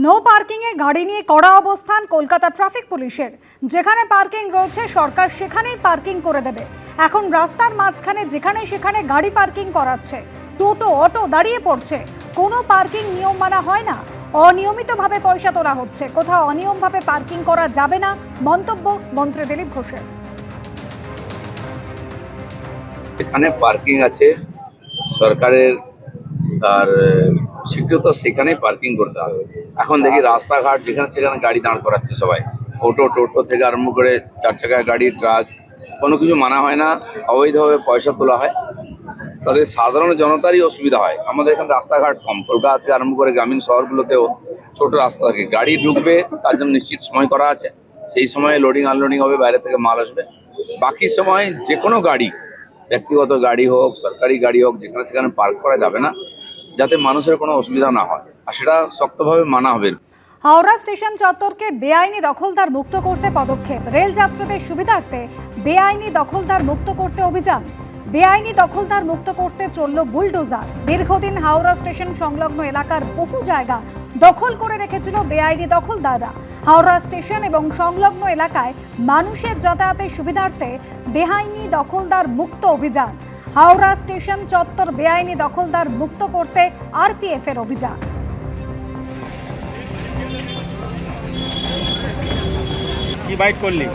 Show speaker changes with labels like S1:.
S1: No parking এ গাড়ি নিয়ে কড়া অবস্থান কলকাতা ট্রাফিক পুলিশের। যেখানে পার্কিং রয়েছে সরকার সেখানেই পার্কিং করে দেবে। এখন রাস্তার মাঝখানে যেখানে সেখানে গাড়ি পার্কিং করাচ্ছে, টোটো অটো দাঁড়িয়ে পড়ছে। কোনো পার্কিং নিয়ম মানা হয় না, অনিয়মিতভাবে পয়সা তোলা হচ্ছে। কোথাও অনিয়মভাবে পার্কিং করা যাবে না, মন্তব্য মন্ত্রী দিলীপ ঘোষের।
S2: এখানে পার্কিং আছে সরকারের, আর স্বীকৃত সেখানেই পার্কিং করতে হবে। এখন দেখি রাস্তাঘাট যেখানে সেখানে গাড়ি দাঁড় করাচ্ছে সবাই, টোটো থেকে আরম্ভ করে চার চাকার গাড়ি, ট্রাক, কোনো কিছু মানা হয় না। অবৈধভাবে পয়সা তোলা হয়, তাদের সাধারণ জনতারই অসুবিধা হয়। আমাদের এখানে রাস্তাঘাট কম, কলকাতা থেকে আরম্ভ করে গ্রামীণ শহরগুলোতেও ছোট রাস্তা থাকে, গাড়ি ঢুকবে তার জন্য নিশ্চিত সময় করা আছে। সেই সময় লোডিং আনলোডিং হবে, বাইরে থেকে মাল আসবে। বাকি সময় যে কোনো গাড়ি, ব্যক্তিগত গাড়ি হোক সরকারি গাড়ি হোক, যেখানে সেখানে পার্ক করা যাবে না, যাতে মানুষের কোনো অসুবিধা না হয়, আর সেটা শক্তভাবে মানা হবে।
S1: হাওড়া স্টেশন চত্বরকে বেআইনি দখলদার মুক্ত করতে পদক্ষেপ। রেল যাত্রীদের সুবিধার্থে বেআইনি দখলদার মুক্ত করতে অভিযান। বেআইনি দখলদার মুক্ত করতে চলল বুলডোজার। দীর্ঘদিন হাওড়া স্টেশন সংলগ্ন এলাকার বহু জায়গা দখল করে রেখেছিল বেআইনি দখলদাররা। হাওড়া স্টেশন এবং সংলগ্ন এলাকায় মানুষের যাতায়াতের সুবিধার্থে বেআইনি দখলদার মুক্ত অভিযান। হাওড়া স্টেশন চত্বর বেআইনি দখলদার মুক্ত করতে আরপিএফ এর অভিযান।
S3: কি বাইট করলি?